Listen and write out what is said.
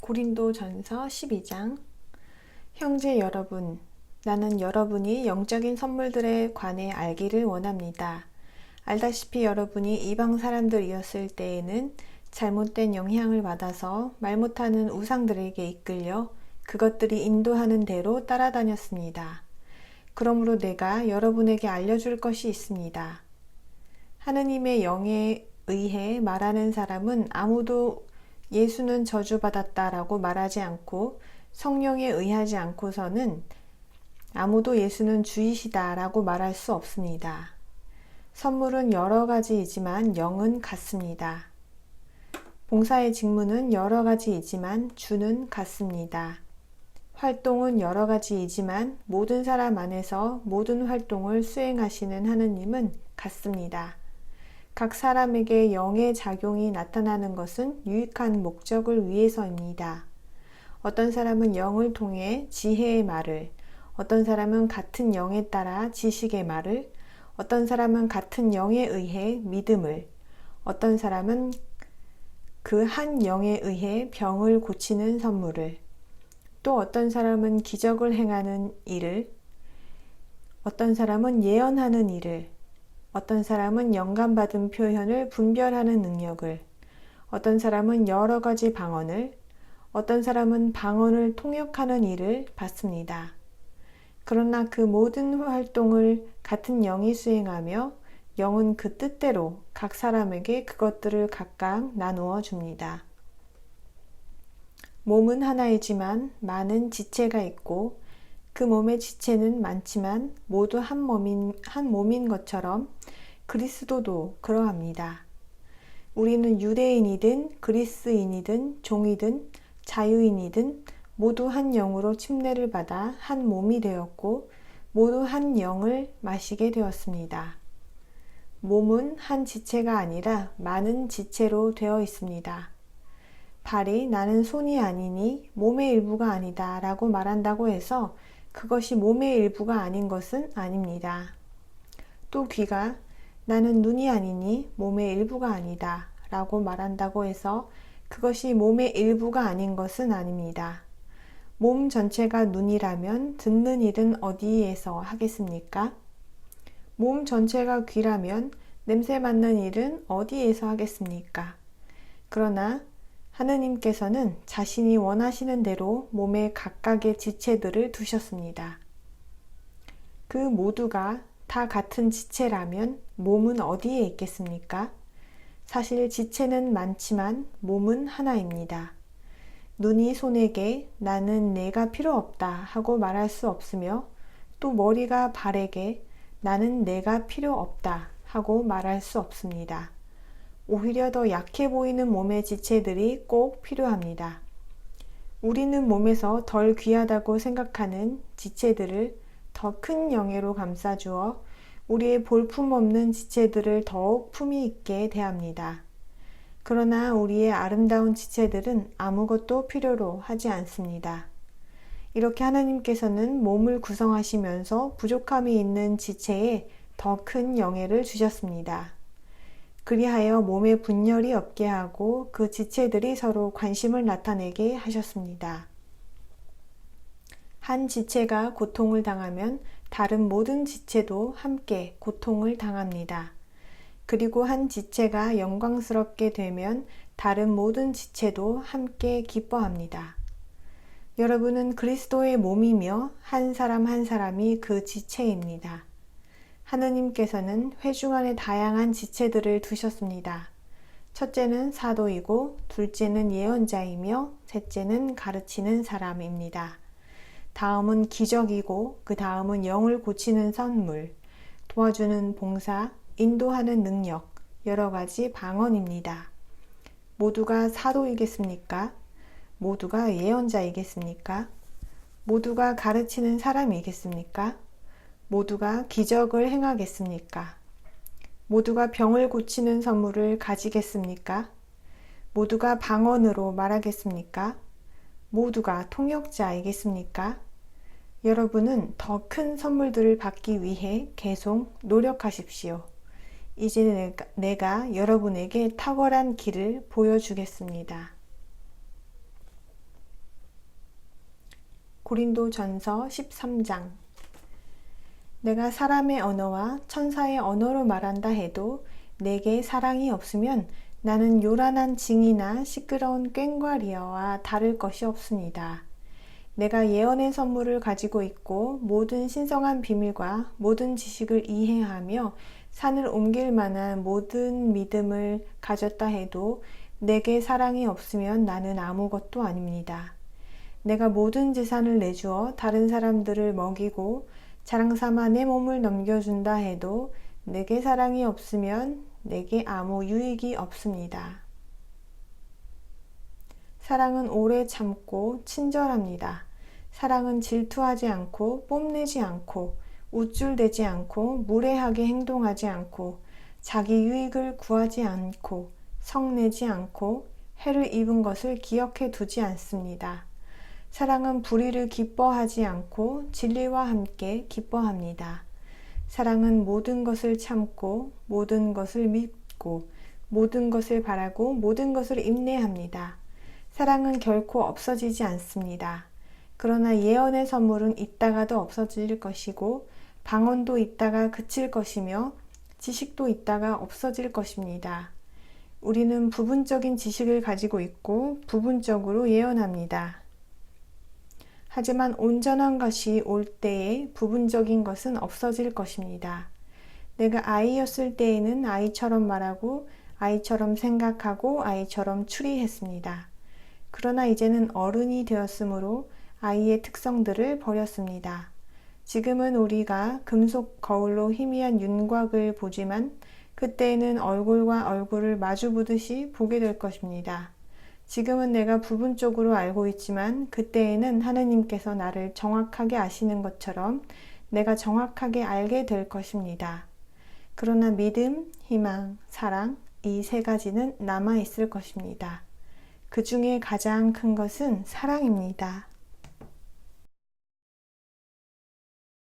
고린도전서 12장. 형제 여러분, 나는 여러분이 영적인 선물들에 관해 알기를 원합니다. 알다시피 여러분이 이방 사람들이었을 때에는 잘못된 영향을 받아서 말 못하는 우상들에게 이끌려 그것들이 인도하는 대로 따라다녔습니다. 그러므로 내가 여러분에게 알려줄 것이 있습니다. 하느님의 영에 의해 말하는 사람은 아무도 예수는 저주받았다라고 말하지 않고 성령에 의하지 않고서는 아무도 예수는 주이시다라고 말할 수 없습니다. 선물은 여러 가지이지만 영은 같습니다. 봉사의 직무는 여러 가지이지만 주는 같습니다. 활동은 여러 가지이지만 모든 사람 안에서 모든 활동을 수행하시는 하느님은 같습니다. 각 사람에게 영의 작용이 나타나는 것은 유익한 목적을 위해서입니다. 어떤 사람은 영을 통해 지혜의 말을, 어떤 사람은 같은 영에 따라 지식의 말을, 어떤 사람은 같은 영에 의해 믿음을, 어떤 사람은 그 한 영에 의해 병을 고치는 선물을, 또 어떤 사람은 기적을 행하는 일을, 어떤 사람은 예언하는 일을, 어떤 사람은 영감받은 표현을 분별하는 능력을, 어떤 사람은 여러 가지 방언을, 어떤 사람은 방언을 통역하는 일을 받습니다. 그러나 그 모든 활동을 같은 영이 수행하며 영은 그 뜻대로 각 사람에게 그것들을 각각 나누어 줍니다. 몸은 하나이지만 많은 지체가 있고 그 몸의 지체는 많지만 모두 한 몸인 것처럼 그리스도도 그러합니다. 우리는 유대인이든 그리스인이든 종이든 자유인이든 모두 한 영으로 침례를 받아 한 몸이 되었고 모두 한 영을 마시게 되었습니다. 몸은 한 지체가 아니라 많은 지체로 되어 있습니다. 발이 나는 손이 아니니 몸의 일부가 아니다 라고 말한다고 해서 그것이 몸의 일부가 아닌 것은 아닙니다. 또 귀가 나는 눈이 아니니 몸의 일부가 아니다 라고 말한다고 해서 그것이 몸의 일부가 아닌 것은 아닙니다. 몸 전체가 눈이라면 듣는 일은 어디에서 하겠습니까? 몸 전체가 귀라면 냄새 맡는 일은 어디에서 하겠습니까? 그러나 하느님께서는 자신이 원하시는 대로 몸에 각각의 지체들을 두셨습니다. 그 모두가 다 같은 지체라면 몸은 어디에 있겠습니까? 사실 지체는 많지만 몸은 하나입니다. 눈이 손에게 나는 내가 필요 없다 하고 말할 수 없으며 또 머리가 발에게 나는 내가 필요 없다 하고 말할 수 없습니다. 오히려 더 약해 보이는 몸의 지체들이 꼭 필요합니다. 우리는 몸에서 덜 귀하다고 생각하는 지체들을 더 큰 영예로 감싸주어 우리의 볼품없는 지체들을 더욱 품위 있게 대합니다. 그러나 우리의 아름다운 지체들은 아무것도 필요로 하지 않습니다. 이렇게 하나님께서는 몸을 구성하시면서 부족함이 있는 지체에 더 큰 영예를 주셨습니다. 그리하여 몸에 분열이 없게 하고 그 지체들이 서로 관심을 나타내게 하셨습니다. 한 지체가 고통을 당하면 다른 모든 지체도 함께 고통을 당합니다. 그리고 한 지체가 영광스럽게 되면 다른 모든 지체도 함께 기뻐합니다. 여러분은 그리스도의 몸이며 한 사람 한 사람이 그 지체입니다. 하느님께서는 회중 안에 다양한 지체들을 두셨습니다. 첫째는 사도이고 둘째는 예언자이며 셋째는 가르치는 사람입니다. 다음은 기적이고 그 다음은 영을 고치는 선물, 도와주는 봉사, 인도하는 능력, 여러 가지 방언입니다. 모두가 사도이겠습니까? 모두가 예언자이겠습니까? 모두가 가르치는 사람이겠습니까? 모두가 기적을 행하겠습니까? 모두가 병을 고치는 선물을 가지겠습니까? 모두가 방언으로 말하겠습니까? 모두가 통역자이겠습니까? 여러분은 더 큰 선물들을 받기 위해 계속 노력하십시오. 이제 내가 여러분에게 탁월한 길을 보여주겠습니다. 고린도전서 13장. 내가 사람의 언어와 천사의 언어로 말한다 해도 내게 사랑이 없으면 나는 요란한 징이나 시끄러운 꽹과리와 다를 것이 없습니다. 내가 예언의 선물을 가지고 있고 모든 신성한 비밀과 모든 지식을 이해하며 산을 옮길 만한 모든 믿음을 가졌다 해도 내게 사랑이 없으면 나는 아무것도 아닙니다. 내가 모든 재산을 내주어 다른 사람들을 먹이고 자랑삼아 내 몸을 넘겨준다 해도 내게 사랑이 없으면 내게 아무 유익이 없습니다. 사랑은 오래 참고 친절합니다. 사랑은 질투하지 않고 뽐내지 않고 우쭐대지 않고 무례하게 행동하지 않고 자기 유익을 구하지 않고 성내지 않고 해를 입은 것을 기억해 두지 않습니다. 사랑은 불의를 기뻐하지 않고 진리와 함께 기뻐합니다. 사랑은 모든 것을 참고 모든 것을 믿고 모든 것을 바라고 모든 것을 인내합니다. 사랑은 결코 없어지지 않습니다. 그러나 예언의 선물은 있다가도 없어질 것이고 방언도 있다가 그칠 것이며 지식도 있다가 없어질 것입니다. 우리는 부분적인 지식을 가지고 있고 부분적으로 예언합니다. 하지만 온전한 것이 올 때에 부분적인 것은 없어질 것입니다. 내가 아이였을 때에는 아이처럼 말하고 아이처럼 생각하고 아이처럼 추리했습니다. 그러나 이제는 어른이 되었으므로 아이의 특성들을 버렸습니다. 지금은 우리가 금속 거울로 희미한 윤곽을 보지만 그때에는 얼굴과 얼굴을 마주 보듯이 보게 될 것입니다. 지금은 내가 부분적으로 알고 있지만 그때에는 하느님께서 나를 정확하게 아시는 것처럼 내가 정확하게 알게 될 것입니다. 그러나 믿음, 희망, 사랑 이 세 가지는 남아 있을 것입니다. 그 중에 가장 큰 것은 사랑입니다.